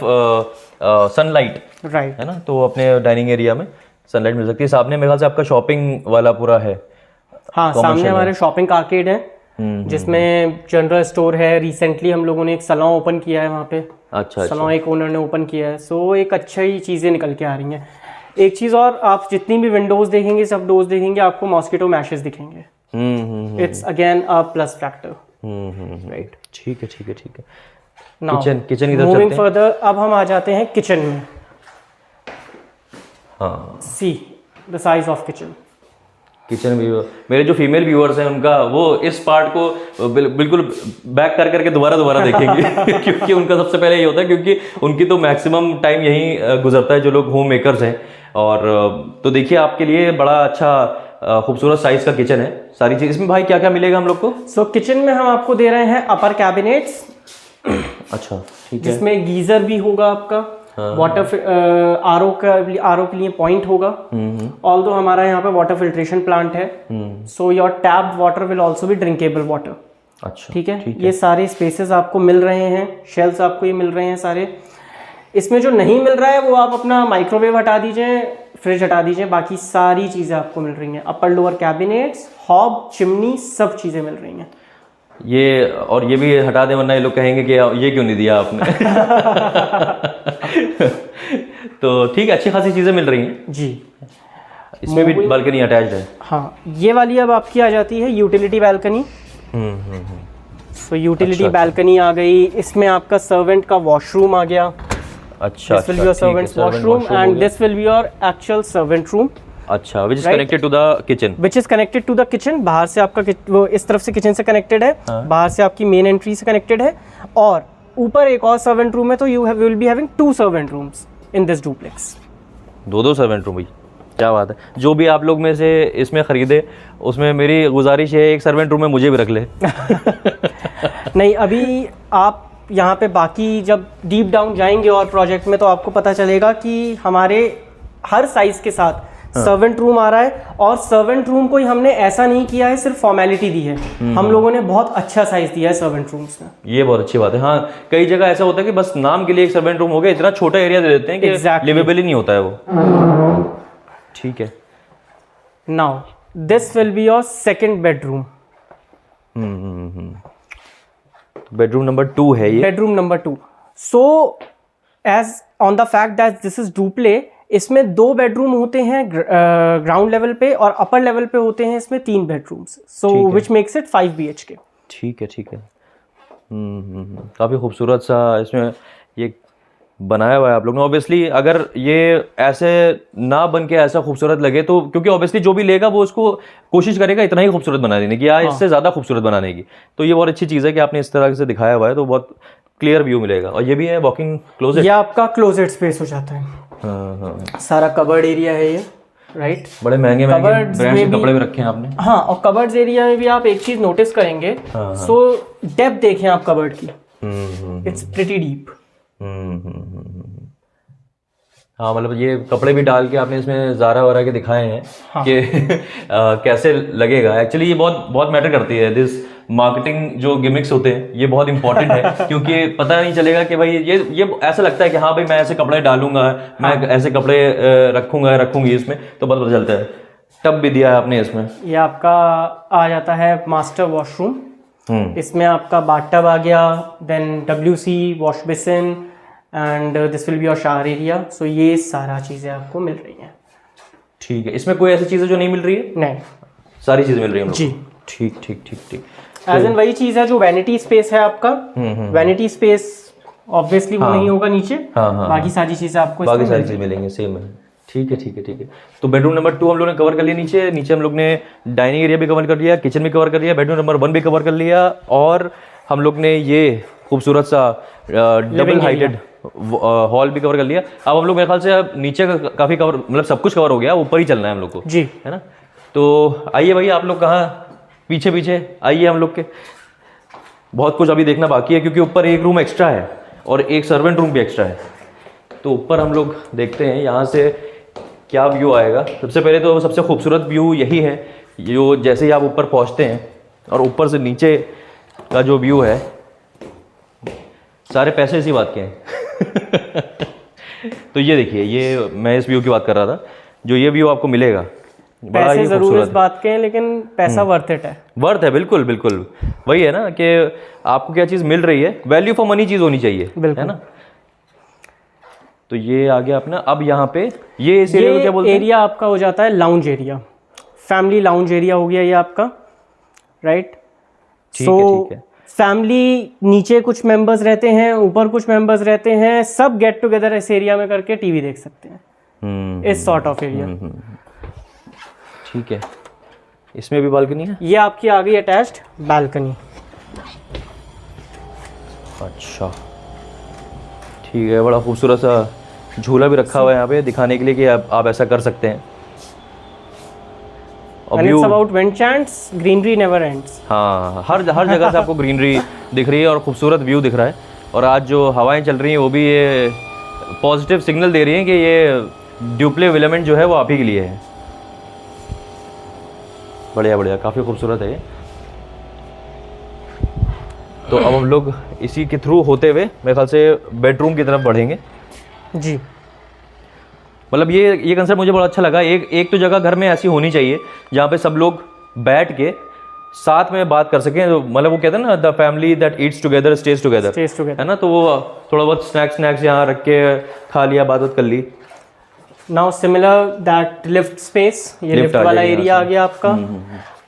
sunlight, right, है ना? तो अपने डाइनिंग एरिया में सनलाइट मिल सकती है। सामने मेरे ख्याल से आपका शॉपिंग वाला पूरा है। हाँ, सामने हमारे शॉपिंग आर्केड है, जिसमें जनरल स्टोर है। रिसेंटली हम लोगों ने एक सैलून ओपन किया है वहाँ पे। अच्छा। सैलून एक ओनर ने ओपन किया है, सो एक अच्छी चीज़ें निकल के आ रही हैं। एक चीज़ और, आप जितनी भी विंडोज देखेंगे, सब डोर्स देखेंगे, आपको मॉस्किटो मैशेस दिखेंगे। It's again a plus factor, right? ठीक है। किचन की तरफ मूविंग फर्दर, अब हम आ जाते हैं किचन में। हाँ, see the size of kitchen. Kitchen viewer, मेरे जो फीमेल व्यूअर्स हैं उनका वो इस पार्ट को बिल्कुल बैक कर करके दोबारा देखेंगे क्योंकि उनका सबसे पहले ये होता है, क्योंकि उनकी तो मैक्सिमम टाइम यहीं गुजरता है जो लोग होम मेकर्स हैं। और तो देखिए आपके लिए बड़ा अच्छा खूबसूरत साइज का किचन है। सारी चीज़ इसमें भाई क्या क्या मिलेगा हम लोग को? सो किचन में हम आपको दे रहे हैं अपर कैबिनेट्स। अच्छा ठीक है। जिसमें गीजर भी होगा आपका, वाटर आरओ के लिए पॉइंट होगा। ऑल्दो हमारा यहाँ पे वाटर फिल्ट्रेशन प्लांट है, so your tap water will also be drinkable water. अच्छा ठीक है। ये सारे स्पेसेस आपको मिल रहे हैं, शेल्फ्स आपको ये मिल रहे हैं सारे। इसमें जो नहीं मिल रहा है वो आप अपना माइक्रोवेव हटा दीजिए, फ्रिज हटा दीजिए, बाकी सारी चीज़ें आपको मिल रही हैं। Upper lower cabinets, hob, chimney, सब चीज़ें मिल रही हैं। ये और ये भी हटा दें वरना ये लोग कहेंगे कि ये क्यों नहीं दिया आपने तो ठीक है, अच्छी खासी चीज़ें मिल रही हैं जी। इसमें भी बालकनी अटैच्ड है। हाँ, ये वाली अब आपकी आ जाती है utility balcony. So utility balcony आ गई। इसमें आपका सर्वेंट का वॉशरूम आ गया। अच्छा, this will be your servant's washroom and this will be your actual servant room. अच्छा, which is connected to the kitchen. Which is connected to the kitchen. बाहर से आपका वो इस तरफ से किचन से कनेक्टेड है, बाहर से आपकी मेन एंट्री से कनेक्टेड है। और ऊपर एक और सर्वेंट रूम है, तो you will be having 2 servant rooms in this duplex. 2 servant room भाई, क्या बात है। जो भी आप लोग में से इसमें खरीदे उसमें मेरी गुजारिश है एक सर्वेंट रूम में मुझे भी रख ले नहीं, अभी आप यहाँ पे बाकी जब डीप डाउन जाएंगे और प्रोजेक्ट में तो आपको पता चलेगा कि हमारे हर साइज के साथ सर्वेंट रूम आ रहा है। और सर्वेंट रूम को ही हमने ऐसा नहीं किया है सिर्फ फॉर्मेलिटी दी है, हम लोगों ने बहुत अच्छा साइज दिया है सर्वेंट रूम्स में। ये बहुत अच्छी बात है। हाँ, कई जगह ऐसा होता है कि बस नाम के लिए एक सर्वेंट रूम हो गया, इतना छोटा एरिया दे देते हैं कि लिवेबल ही नहीं होता है वो। ठीक है। Now this will be your second bedroom. Bedroom number 2 है ये। Bedroom number 2। So as on the fact that this is duplex, इसमें 2 बेडरूम होते हैं ग्राउंड लेवल पे और अपर लेवल पे होते हैं इसमें 3 bedrooms. So which makes it 5 BHK। ठीक है, ठीक है। काफ़ी खूबसूरत सा इसमें ये बनाया हुआ है आप लोग ने। ऑब्वियसली अगर ये ऐसे ना बन के ऐसा खूबसूरत लगे तो, क्योंकि ऑब्वियसली जो भी लेगा वो उसको कोशिश करेगा इतना ही खूबसूरत बना देने की या इससे ज़्यादा खूबसूरत बनाने की। तो ये बहुत अच्छी चीज़ है कि आपने इस तरह से दिखाया हुआ है, तो बहुत क्लियर व्यू मिलेगा। और ये भी है वॉकिंग क्लोजेट। ये आपका क्लोजेट स्पेस हो जाता है। हाँ। सारा कबर्ड एरिया है ये, राइट। बड़े महंगे ब्रांड के कपड़े भी रखे हैं आपने। हाँ, और कबर्ड्स एरिया में भी आप एक चीज नोटिस करेंगे। सो डेप्थ देखें आप कबर्ड की, इट्स प्रिटी डीप। हाँ, मतलब ये कपड़े भी डाल के आपने इसमें ज़ारा वारा के दिखाए हैं कि कैसे लगेगा। एक्चुअली ये बहुत मैटर करती है। दिस मार्केटिंग जो गिमिक्स होते हैं ये बहुत इंपॉर्टेंट है क्योंकि पता नहीं चलेगा कि भाई ये ऐसा लगता है कि हाँ भाई मैं ऐसे कपड़े डालूंगा, मैं ऐसे कपड़े रखूंगी इसमें, तो पता चलता है। टब भी दिया है आपने इसमें। ये आपका आ जाता है मास्टर वॉशरूम। इसमें आपका बाथटब आ गया, then WC wash basin and this will be your shower area. So ये सारा चीज़ें आपको मिल रही हैं। ठीक है। इसमें कोई ऐसी चीज़ें जो नहीं मिल रही है? नहीं, सारी चीज़ें मिल रही हैं जी। ठीक ठीक ठीक ठीक। एज एन वही चीज़ है जो वैनिटी स्पेस है आपका। वैनिटी स्पेस ऑब्वियसली वो नहीं होगा नीचे। बाकी सारी चीज़ें आपको बाकी सारी चीज़ें मिलेंगी, सेम है। ठीक है, ठीक है, ठीक है। तो बेडरूम नंबर 2 हम लोग ने कवर कर लिया। नीचे हम लोग ने डाइनिंग एरिया भी कवर कर लिया, किचन भी कवर कर लिया, बेडरूम नंबर 1 भी कवर कर लिया, और हम लोग ने ये खूबसूरत सा डबल हाइटेड हॉल भी कवर कर लिया। अब हम लोग मेरे ख्याल से अब नीचे का काफ़ी कवर, मतलब सब कुछ कवर हो गया, ऊपर ही चलना है हम लोग को जी, है ना। तो आइए भाई, आप लोग कहाँ पीछे आइए। हम लोग के बहुत कुछ अभी देखना बाकी है क्योंकि ऊपर एक रूम एक्स्ट्रा है और एक सर्वेंट रूम भी एक्स्ट्रा है। तो ऊपर हम लोग देखते हैं यहाँ से क्या व्यू आएगा। सबसे पहले तो सबसे खूबसूरत व्यू यही है, जो जैसे ही आप ऊपर पहुँचते हैं और ऊपर से नीचे का जो व्यू है, सारे पैसे इसी बात के हैं तो ये देखिए, ये मैं इस व्यू की बात कर रहा था, जो ये व्यू आपको मिलेगा। पैसे जरूर इस बात के हैं, लेकिन पैसा वर्थ इट है। वर्थ है, बिल्कुल बिल्कुल। वही है ना कि आपको क्या चीज़ मिल रही है, वैल्यू फॉर मनी चीज़ होनी चाहिए, है ना। तो ये आ गया अपना। अब यहाँ पे ये इस एरिया को क्या बोलते हैं? एरिया आपका हो जाता है lounge area, family lounge area हो गया ये आपका, राइट। ठीक है। फैमिली नीचे कुछ मेंबर्स रहते हैं, ऊपर कुछ मेंबर्स रहते हैं, सब गेट टुगेदर इस एरिया में करके टीवी देख सकते हैं। इस सॉर्ट ऑफ एरिया। ठीक है। इसमें भी बालकनी है? ये आपकी आ गई अटैच्ड बालकनी। अच्छा ठीक है, बड़ा खूबसूरत सा झूला भी रखा हुआ है यहाँ पे दिखाने के लिए कि आप ऐसा कर सकते हैं। और And view, it's about wind chants, greenery never ends। हाँ हर जगह से आपको ग्रीनरी दिख रही है और खूबसूरत व्यू दिख रहा है। और आज जो हवाएं चल रही हैं वो भी ये पॉजिटिव सिग्नल दे रही हैं कि ये ड्यूप्ले फिलामेंट जो है वो आप ही के लिए है। बढ़िया बढ़िया, काफ़ी खूबसूरत है ये। तो अब हम लोग इसी के थ्रू होते हुए मेरे ख्याल से बेडरूम की तरफ बढ़ेंगे जी। मतलब ये कंसेप्ट मुझे बड़ा अच्छा लगा। एक तो जगह घर में ऐसी होनी चाहिए जहाँ पे सब लोग बैठ के साथ में बात कर सकें। मतलब वो कहते हैं ना, the family that eats together stage together, है ना। तो वो थोड़ा बहुत स्नैक्स यहाँ रख के खा लिया, बात कर ली। Now similar that lift space, ये लिफ्ट वाला एरिया आ गया आपका।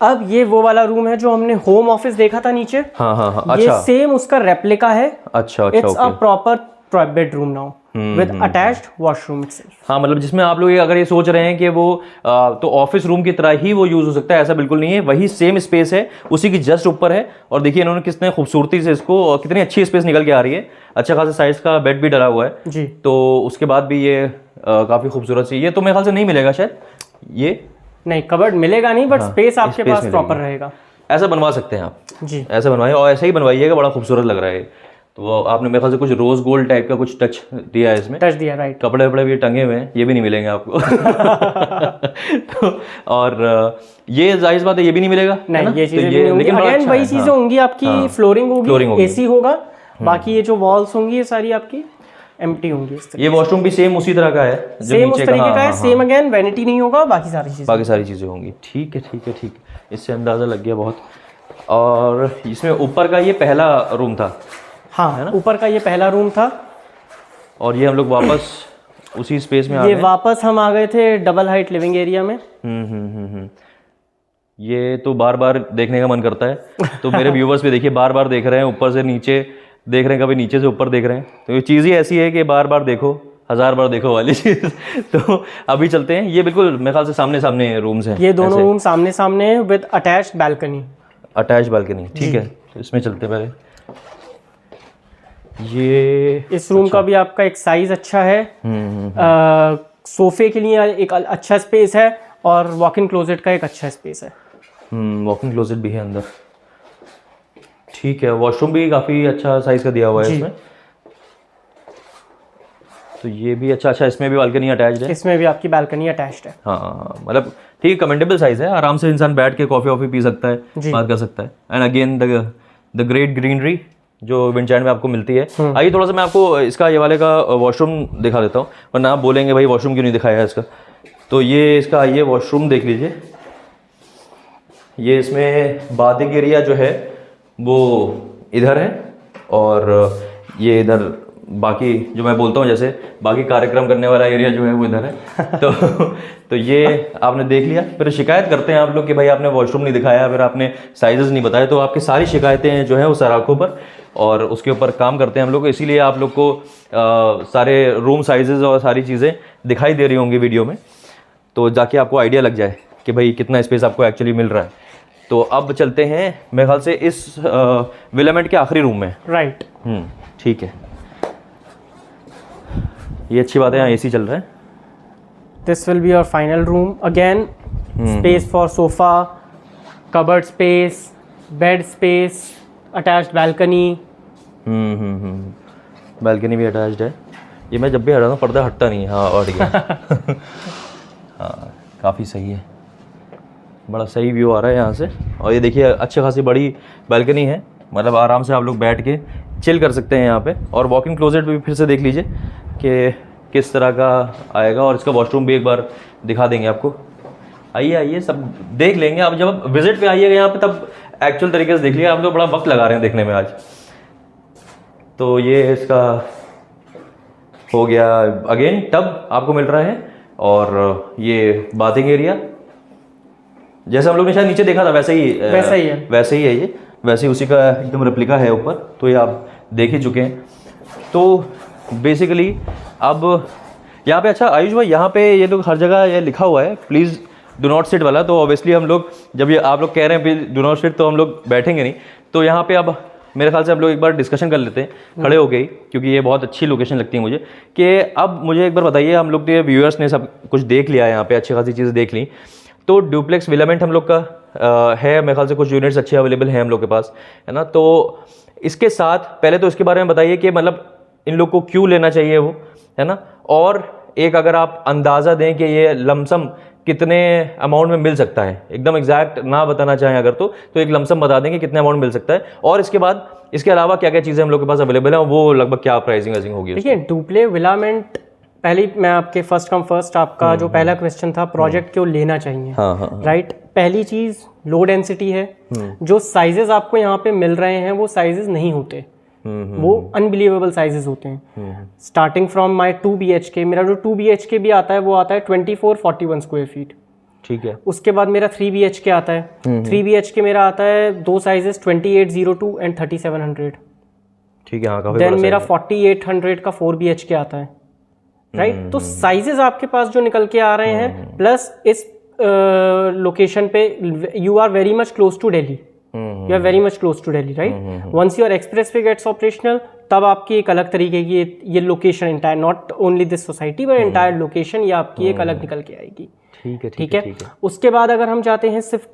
अब ये वो वाला रूम है जो हमने होम ऑफिस देखा था नीचे। हाँ हाँ हाँ, ये अच्छा सेम उसका रेप्लिका है। अच्छा, it's a proper bedroom now with attached washroom itself. हाँ मतलब जिसमें आप लोग अगर ये सोच रहे हैं कि वो तो ऑफिस रूम की तरह ही वो यूज हो सकता है, ऐसा बिल्कुल नहीं है। वही सेम स्पेस है, उसी की जस्ट ऊपर है। और देखिए इन्होंने कितने खूबसूरती से इसको, और कितनी अच्छी स्पेस निकल के आ रही है। अच्छा खासा साइज का बेड भी डला हुआ है जी। तो उसके बाद भी ये काफी खूबसूरत सी। ये तो मेरे ख्याल से नहीं मिलेगा शायद, ये नहीं कबर्ड मिलेगा नहीं, बट स्पेस आपके space पास मिलेगी। प्रॉपर रहेगा। ऐसा बनवा सकते हैं आप जी। ऐसा बनवाइए और ऐसा ही बनवाइएगा, बड़ा खूबसूरत लग रहा है। तो वो आपने मेरे ख्याल से कुछ रोज गोल्ड टाइप का कुछ टच दिया है इसमें। टच दिया, राइट। कपड़े वपड़े भी टंगे हुए हैं, ये भी नहीं मिलेंगे आपको। तो और ये जाहिर बात है ये भी नहीं मिलेगा, नहीं है ना? ये तो चीजें भी नहीं होंगी। लेकिन बड़ा अगेन अच्छा वही है, चीजें हाँ। होंगी आपकी। हाँ। फ्लोरिंग फ्लोरिंग होगी, होगी। एसी होगा। बाकी ये जो वॉल्स होंगी ये सारी आपकी एम्प्टी होंगी। इस ये वॉशरूम भी सेम उसी तरह का है जो सेम उस नीचे तरीके का है, हाँ, सेम अगेन वैनिटी नहीं होगा, बाकी सारी चीजें। बाकी सारी चीज़ें होंगी। ठीक है ठीक है ठीक है, इससे अंदाज़ा लग गया बहुत। और इसमें ऊपर का ये पहला रूम था। हाँ, ऊपर का ये पहला रूम था। और ये हम लोग वापस उसी स्पेस में आ ये गए। वापस हम आ गए थे डबल हाइट लिविंग एरिया में। ये तो बार बार देखने का मन करता है। तो मेरे व्यूवर्स भी देखिए बार बार देख रहे हैं, ऊपर से नीचे देख रहे हैं, कभी नीचे से ऊपर देख रहे हैं। तो ये चीज़ ही ऐसी है कि बार बार देखो, 1000 बार देखो वाली चीज़। तो अभी चलते हैं। ये बिल्कुल मेरे ख्याल से सामने सामने रूम्स हैं। ये दोनों रूम सामने सामने हैं with attached balcony. Attach balcony, ठीक है। तो इसमें चलते हैं पहले। ये इस रूम का भी आपका एक साइज अच्छा है। सोफे के लिए एक अच्छा स्पेस है और वॉक इन क्लोजेट का एक अच्छा स्पेस है। वॉक इन क्लोजेट भी है अंदर, ठीक है। वॉशरूम भी काफ़ी अच्छा साइज का दिया हुआ है इसमें। तो ये भी अच्छा इसमें भी बालकनी अटैच्ड है। इसमें भी आपकी बालकनी अटैच्ड है। हाँ मतलब ठीक, कमेंटेबल साइज है। आराम से इंसान बैठ के कॉफ़ी वॉफ़ी पी सकता है, बात कर सकता है। And again the great greenery जो विंडचाइंड में आपको मिलती है। आइए थोड़ा सा मैं आपको इसका ये वाले का वॉशरूम दिखा देता हूँ, वरना आप बोलेंगे भाई वॉशरूम क्यों नहीं दिखाया है इसका। तो ये इसका आइए वॉशरूम देख लीजिए। ये इसमें बाथिंग एरिया जो है वो इधर है, और ये इधर बाकी जो मैं बोलता हूँ जैसे बाकी कार्यक्रम करने वाला एरिया जो है वो इधर है। तो ये आपने देख लिया। फिर शिकायत करते हैं आप लोग कि भाई आपने वॉशरूम नहीं दिखाया, फिर आपने साइजेस नहीं बताए। तो आपकी सारी शिकायतें जो है वो सराखों पर, और उसके ऊपर काम करते हैं हम लोग। इसीलिए आप लोग को सारे रूम साइजेस और सारी चीज़ें दिखाई दे रही होंगी वीडियो में, तो जाके आपको आइडिया लग जाए कि भाई कितना स्पेस आपको एक्चुअली मिल रहा है। तो अब चलते हैं मेरे ख्याल से इस विलामेंट के आखिरी रूम में। राइट। ठीक है, ये अच्छी बात है, यहाँ एसी चल रहा है। This will be your final room. Again space for sofa, cupboard space, bed space, attached balcony. Balcony भी अटैच्ड है। ये मैं जब भी हटाता हूँ पर्दा हटता नहीं है। हाँ और हाँ काफ़ी सही है, बड़ा सही व्यू आ रहा है यहाँ से। और ये देखिए अच्छी खासी बड़ी बालकनी है, मतलब आराम से आप लोग बैठ के चिल कर सकते हैं यहाँ पे। और वॉक इन क्लोजेट भी फिर से देख लीजिए कि किस तरह का आएगा, और इसका वॉशरूम भी एक बार दिखा देंगे आपको। आइए आइए सब देख लेंगे। आप जब विजिट पे आइएगा यहाँ पे तब एक्चुअल तरीके से देख लिया। आप लोग बड़ा वक्त लगा रहे हैं देखने में आज। तो ये इसका हो गया। अगेन टब आपको मिल रहा है, और ये बाथिंग एरिया जैसे हम लोग ने शायद नीचे देखा था वैसे ही है। ये वैसे ही उसी का एकदम रेप्लिका है ऊपर। तो ये आप देख ही चुके हैं। तो बेसिकली अब यहाँ पे अच्छा आयुष भाई, यहाँ पे ये लोग हर जगह ये लिखा हुआ है प्लीज़ डू नॉट सिट वाला, तो ऑब्वियसली हम लोग जब ये आप लोग कह रहे हैं डू नॉट सिट तो हम लोग बैठेंगे नहीं। तो यहाँ पे अब मेरे ख्याल से हम लोग एक बार डिस्कशन कर लेते हैं खड़े हो गए, क्योंकि ये बहुत अच्छी लोकेशन लगती है मुझे। कि अब मुझे एक बार बताइए, हम लोग के व्यूअर्स ने सब कुछ देख लिया है यहाँ पे, अच्छी खासी चीज़ें देख ली, तो डुप्लेक्स विलामेंट हम लोग का है, मेरे ख्याल से कुछ यूनिट्स अच्छे अवेलेबल हैं हम लोग के पास, है ना। तो इसके साथ पहले तो इसके बारे में बताइए कि मतलब इन लोग को क्यों लेना चाहिए वो, है ना। और एक अगर आप अंदाज़ा दें कि ये लमसम कितने अमाउंट में मिल सकता है, एकदम एग्जैक्ट ना बताना चाहें अगर तो एक लमसम बता देंगे कितने अमाउंट मिल सकता है, और इसके बाद इसके अलावा क्या क्या चीज़ें हम लोग के पास अवेलेबल है, वो लगभग क्या प्राइसिंग वाइजिंग होगी। देखिए डुप्ले विलामेंट, पहले मैं आपके फर्स्ट कम फर्स्ट आपका जो पहला क्वेश्चन था प्रोजेक्ट क्यों लेना चाहिए, हाँ, राइट। पहली चीज़ लो डेंसिटी है, जो साइजेस आपको यहाँ पे मिल रहे हैं वो साइजेस नहीं होते, वो अनबिलीवेबल साइजेस होते हैं। स्टार्टिंग फ्रॉम माय 2 BHK, मेरा जो 2 BHK भी आता है वो आता है 2441 स्क्वायर फीट, ठीक है। उसके बाद मेरा 3 BHK आता है, 3 BHK मेरा आता है दो साइजेस 2802 एंड 3700, ठीक है। हाँ, काफी देन मेरा 4800 का 4 BHK आता है, राइट। तो साइजेस आपके पास जो निकल के आ रहे हैं, प्लस इस लोकेशन पे you are very much close to Delhi, you are very much close to Delhi, right. Once your expressway gets operational, तब आपकी एक अलग तरीके की ये location entire, not only this society but entire location, ये आपकी एक अलग निकल के आएगी, ठीक है। उसके बाद अगर हम जाते हैं सिर्फ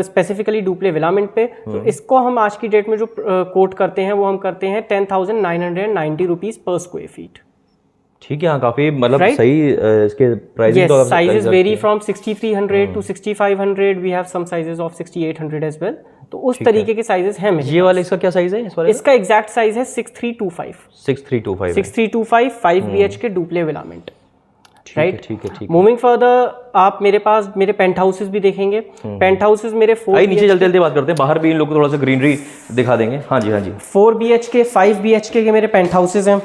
स्पेसिफिकली डुप्ले विलामेंट पे, तो इसको हम आज की डेट में जो कोट करते हैं वो हम करते हैं 10,990 रुपीज पर स्क्वायर फीट, ठीक है। हाँ, काफी मतलब सही इसके प्राइसिंग। तो sizes vary from 6300 to 6500, we have some sizes of 6800 as well. तो उस तरीके के साइजेस हैं मेरे। ये वाले इसका क्या साइज है? इस वाले इसका एग्जैक्ट साइज है 6325 5 BHK डुप्ले विलामेंट, राइट। ठीक है। मूविंग फर्दर, आप मेरे पास मेरे पेंट हाउसेस भी देखेंगे। पेंट हाउसेस मेरे 4 नीचे जल्दी बात करते हैं, बाहर भी इन लोग को थोड़ा सा ग्रीनरी दिखा देंगे। हाँ जी 4 BHK 5 BHK के मेरे पेंट हाउसेस हैं।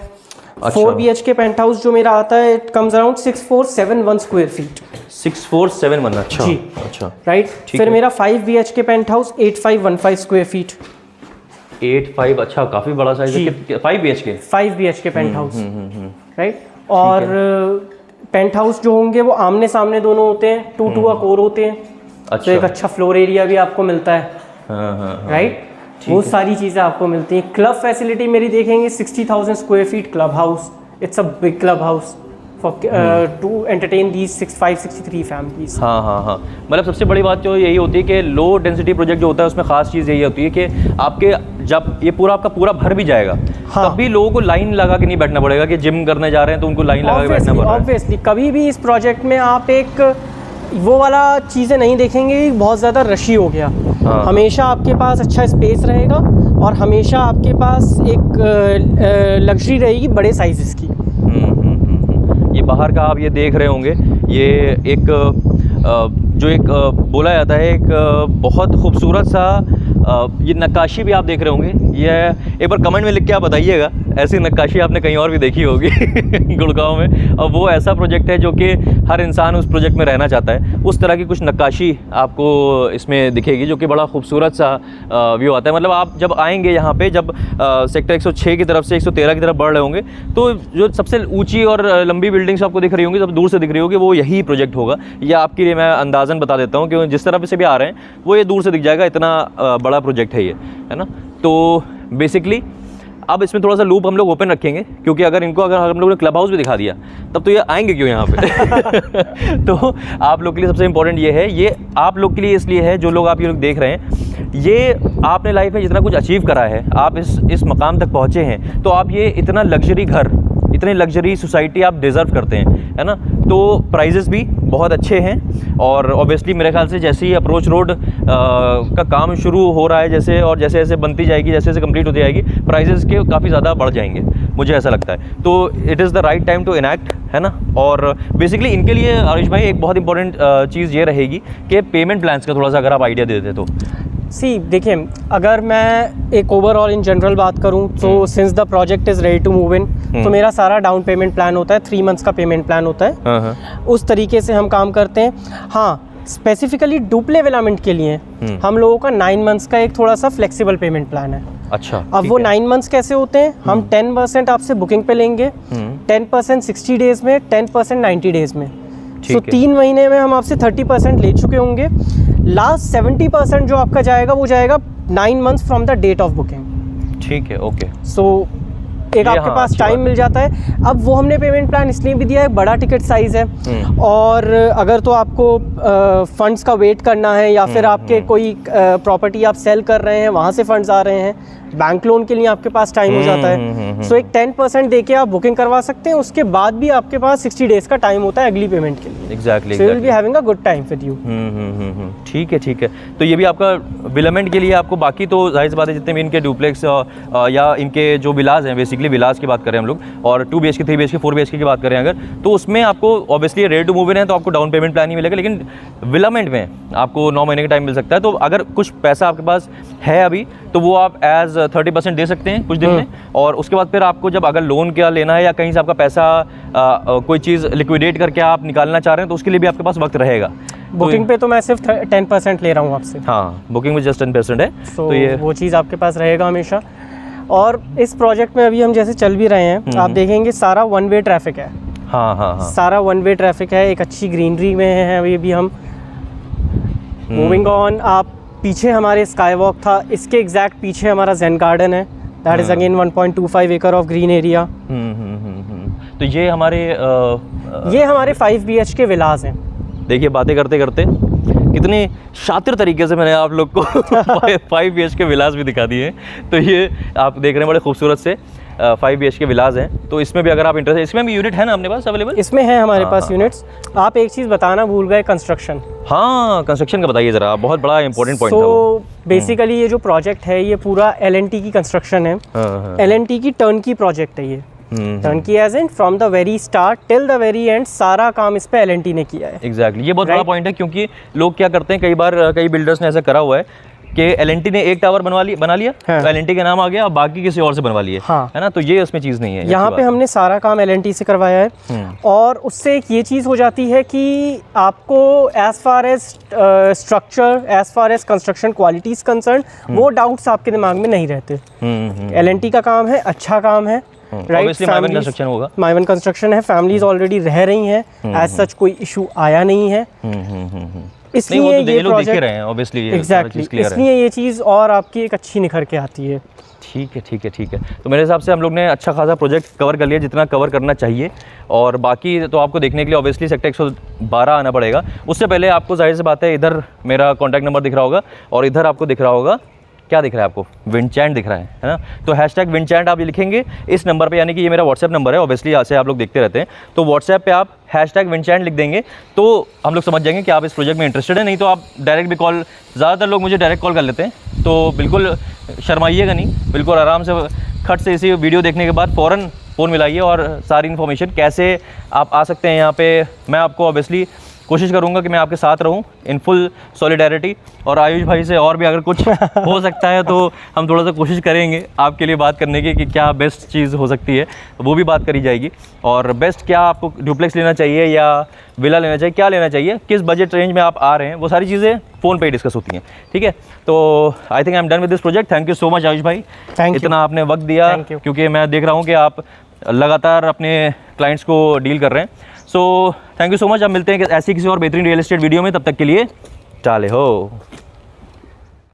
4 BHK पेंट हाउस जो मेरा आता है, it comes around 6471 square feet. 6471, अच्छा जी, अच्छा, राइट। फिर मेरा 5 BHK penthouse 8515 square feet. 85, अच्छा, काफी बड़ा साइज है। 5 BHK पेंट हाउस, राइट। और पेंट हाउस जो होंगे वो आमने सामने दोनों होते हैं, 2 अकोर होते हैं, तो एक अच्छा फ्लोर एरिया भी आपको मिलता है, राइट। वो सारी चीज़ें आपको मिलती हैं। क्लब फैसिलिटी मेरी देखेंगे 60,000 square feet clubhouse, it's a big clubhouse to entertain these 6563 families. हाँ, मतलब सबसे बड़ी बात तो यही होती है कि लो डेंसिटी प्रोजेक्ट जो होता है उसमें खास चीज़ यही होती है कि आपके जब ये पूरा आपका पूरा भर भी जाएगा, तब भी लोगों को लाइन लगा के नहीं बैठना पड़ेगा कि जिम करने जा रहे हैं तो उनको लाइन लगा के बैठना पड़ रहा है। ऑब्वियसली कभी भी इस प्रोजेक्ट में आप एक वो वाला चीज़ें नहीं देखेंगे बहुत ज़्यादा रशी हो गया। हमेशा आपके पास अच्छा स्पेस रहेगा और हमेशा आपके पास एक लग्जरी रहेगी बड़े साइजेस की। ये बाहर का आप ये देख रहे होंगे, ये एक जो एक बोला जाता है एक बहुत खूबसूरत सा ये नक्काशी भी आप देख रहे होंगे। ये एक बार कमेंट में लिख के आप बताइएगा, ऐसी नक्काशी आपने कहीं और भी देखी होगी गुड़गांव में। और वो ऐसा प्रोजेक्ट है जो कि हर इंसान उस प्रोजेक्ट में रहना चाहता है। उस तरह की कुछ नक्काशी आपको इसमें दिखेगी, जो कि बड़ा खूबसूरत सा व्यू आता है। मतलब आप जब आएंगे यहाँ पे, जब सेक्टर 106 की तरफ से 113 की तरफ बढ़ रहे होंगे, तो जो सबसे ऊँची और लंबी बिल्डिंग्स आपको दिख रही होंगी, सब दूर से दिख रही होगी, वो यही प्रोजेक्ट होगा। या आपके लिए मैं अंदाज़न बता देता हूँ कि जिस तरफ से भी आ रहे हैं वो ये दूर से दिख जाएगा, इतना बड़ा प्रोजेक्ट है ये, है ना। तो बेसिकली अब इसमें थोड़ा सा लूप हम लोग ओपन रखेंगे, क्योंकि अगर हम लोगों ने क्लब हाउस भी दिखा दिया तब तो ये आएंगे क्यों यहाँ पे तो आप लोग के लिए सबसे इम्पोर्टेंट ये है, ये आप लोग के लिए इसलिए है, जो लोग आप ये लोग देख रहे हैं, ये आपने लाइफ में जितना कुछ अचीव करा है, आप इस मकाम तक पहुँचे हैं, तो आप ये इतना लग्जरी घर, इतनी लग्जरी सोसाइटी आप डिज़र्व करते हैं, है ना। तो प्राइजेस भी बहुत अच्छे हैं, और ऑब्वियसली मेरे ख्याल से जैसे ही अप्रोच रोड का काम शुरू हो रहा है, जैसे जैसे बनती जाएगी, जैसे कंप्लीट होती जाएगी, प्राइजेस के काफ़ी ज़्यादा बढ़ जाएंगे, मुझे ऐसा लगता है। तो it is the right time to enact, है ना। और बेसिकली इनके लिए आरुष भाई एक बहुत इंपॉर्टेंट चीज़ ये रहेगी कि पेमेंट प्लान्स का थोड़ा सा अगर आप आइडिया दे देते तो। देखिए, अगर मैं एक ओवरऑल इन जनरल बात करूं तो since the project is ready to move in, तो मेरा सारा डाउन पेमेंट प्लान होता है, 3 मंथ्स का पेमेंट प्लान होता है। उस तरीके से हम काम करते हैं। हाँ, स्पेसिफिकली डुप्ले विलामेंट के लिए हम लोगों का 9 मंथ्स का एक थोड़ा सा फ्लेक्सिबल पेमेंट प्लान है। अच्छा, अब वो 9 मंथ्स कैसे होते हैं? हम 10% आपसे बुकिंग पे लेंगे, 10% 60 डेज़ में, 10% 90 डेज़ में। सो 3 महीने में हम आपसे 30% ले चुके होंगे। लास्ट 70% जो आपका जाएगा वो जाएगा 9 months from the date of booking. ठीक है, ओके। सो एक आपके हाँ, पास टाइम मिल जाता है। अब वो हमने पेमेंट प्लान इसलिए भी दिया है, बड़ा टिकट साइज़ है और अगर तो आपको फंड्स का वेट करना है या फिर आपके कोई प्रॉपर्टी आप सेल कर रहे हैं वहाँ से फंड्स आ रहे हैं, बैंक लोन के लिए आपके पास टाइम हो जाता है। सो एक 10% दे के आप बुकिंग करवा सकते हैं, उसके बाद भी आपके पास 60 डेज़ का टाइम होता है अगली पेमेंट के लिए। Exactly, so you will be having a good time with you. ठीक है, ठीक है। तो ये भी आपका विलामेंट के लिए आपको, बाकी तो जाहिर सी बात है जितने भी इनके डुप्लेक्स या इनके जो विलास हैं, बेसिकली विलास की बात करें हम लोग, और 2 BHK 3 BHK 4 BHK की बात करें अगर, तो उसमें आपको obviously ready to move in है तो आपको डाउन पेमेंट प्लान ही मिलेगा, लेकिन विलामेंट में आपको 9 महीने का टाइम मिल सकता है। तो अगर कुछ पैसा आपके पास है अभी तो वो आप एज 30% दे सकते हैं कुछ दिन में, और उसके बाद फिर आपको जब अगर लोन क्या लेना है या कहीं से आपका पैसा कोई चीज़ लिक्विडेट करके आप निकालना चाह रहे हैं तो उसके लिए भी आपके पास वक्त रहेगा। बुकिंग पे तो मैं सिर्फ 10% ले रहा हूँ आपसे। हाँ, बुकिंग में जस्ट 10% है। तो ये वो चीज़ आपके पास रहेगा हमेशा। और इस प्रोजेक्ट में अभी हम जैसे चल भी रहे हैं, आप देखेंगे सारा 1 वे ट्रैफिक है। हाँ हाँ हाँ, सारा 1 वे ट्रैफिक है, एक अच्छी ग्रीनरी में है अभी भी हम। मूविंग ऑन, आप पीछे हमारे स्काई वॉक था, इसके एग्जैक्ट पीछे हमारा जेन गार्डन है, दैट इज़ अगेन 1.25 एकड़ ऑफ ग्रीन एरिया। तो ये हमारे ये हमारे 5 BHK विलास हैं। देखिए, बातें करते करते कितने शातिर तरीके से मैंने आप लोग को 5 BHK विलास भी दिखा दिए हैं। तो ये आप देख रहे हैं बड़े खूबसूरत से 5 BHK विलास हैं। तो इसमें भी अगर आप इंटरेस्ट, इसमें भी यूनिट है ना अपने पास अवेलेबल? इसमें है हमारे पास यूनिट्स। आप एक चीज़ बताना भूल गए, कंस्ट्रक्शन। हाँ, कंस्ट्रक्शन का बताइए ज़रा, बहुत बड़ा इंपॉर्टेंट पॉइंट था वो। तो बेसिकली ये जो प्रोजेक्ट है ये पूरा L&T की कंस्ट्रक्शन है। L&T की टर्नकी प्रोजेक्ट है ये। Turnkey as in from the very start till the very end, सारा काम इस पे L&T ने किया है। एग्जैक्टली, ये बहुत बड़ा पॉइंट है, क्योंकि लोग क्या करते हैं, कई बार कई बिल्डर्स ने ऐसा करा हुआ है कि L&T ने एक टावर बना लिया, हाँ। तो L&T का नाम आ गया और बाकी किसी और से बनवा लिए, हाँ। है ना। तो ये उसमें चीज़ नहीं है। यहाँ पे हमने सारा काम L&T से करवाया है। और उससे एक ये चीज़ हो जाती है कि आपको as far as structure, as far as construction qualities concern, वो डाउट्स आपके दिमाग में नहीं रहते। L&T का काम है, अच्छा काम है, राइट। माइवन कंस्ट्रक्शन होगा, माइवन कंस्ट्रक्शन है, फैमिलीज ऑलरेडी रह रही हैं, एज सच कोई इशू आया नहीं है। इसलिए ये प्रोजेक्ट रहे हैं ऑब्वियसली, एग्जैक्टली, इसलिए ये चीज़ और आपकी एक अच्छी निखर के आती है। ठीक है, ठीक है, ठीक है। तो मेरे हिसाब से हम लोग ने अच्छा खासा प्रोजेक्ट कवर कर लिया, जितना कवर करना चाहिए। और बाकी तो आपको देखने के लिए ऑब्वियसली सेक्टर 112 आना पड़ेगा। उससे पहले आपको जाहिर सी बात है, इधर मेरा कॉन्टैक्ट नंबर दिख रहा होगा और इधर आपको दिख रहा होगा, क्या दिख रहा है आपको? विंडचैंट दिख रहा है ना। तो हैशटैग विंडचैंट आप लिखेंगे इस नंबर पे, यानी कि ये मेरा व्हाट्सएप नंबर है, ऑब्वियसली यहाँ से आप लोग देखते रहते हैं। तो व्हाट्सएप पे आप हैशटैग विंडचैंट लिख देंगे तो हम लोग समझ जाएंगे कि आप इस प्रोजेक्ट में इंटरेस्टेड है। नहीं तो आप डायरेक्ट भी कॉल, ज़्यादातर लोग मुझे डायरेक्ट कॉल कर लेते हैं, तो बिल्कुल शर्माइएगा नहीं, बिल्कुल आराम से खट से इसी वीडियो देखने के बाद फ़ौरन फ़ोन मिलाइए और सारी इन्फॉर्मेशन कैसे आप आ सकते हैं यहाँ पे, मैं आपको ऑब्वियसली कोशिश करूंगा कि मैं आपके साथ रहूं इन फुल सॉलिडारिटी। और आयुष भाई से और भी अगर कुछ हो सकता है तो हम थोड़ा सा कोशिश करेंगे आपके लिए बात करने की कि क्या बेस्ट चीज़ हो सकती है, वो भी बात करी जाएगी। और बेस्ट क्या आपको डुप्लेक्स लेना चाहिए या विला लेना चाहिए, क्या लेना चाहिए, किस बजट रेंज में आप आ रहे हैं, वो सारी चीज़ें फ़ोन पे ही डिस्कस होती हैं। ठीक है, तो I think I am done with this project. Thank you so much Ayush भाई, इतना आपने वक्त दिया, क्योंकि मैं देख रहा हूँ कि आप लगातार अपने क्लाइंट्स को डील कर रहे हैं। So thank you so much. अब मिलते हैं ऐसी किसी और बेहतरीन रियल एस्टेट वीडियो में, तब तक के लिए चाले हो।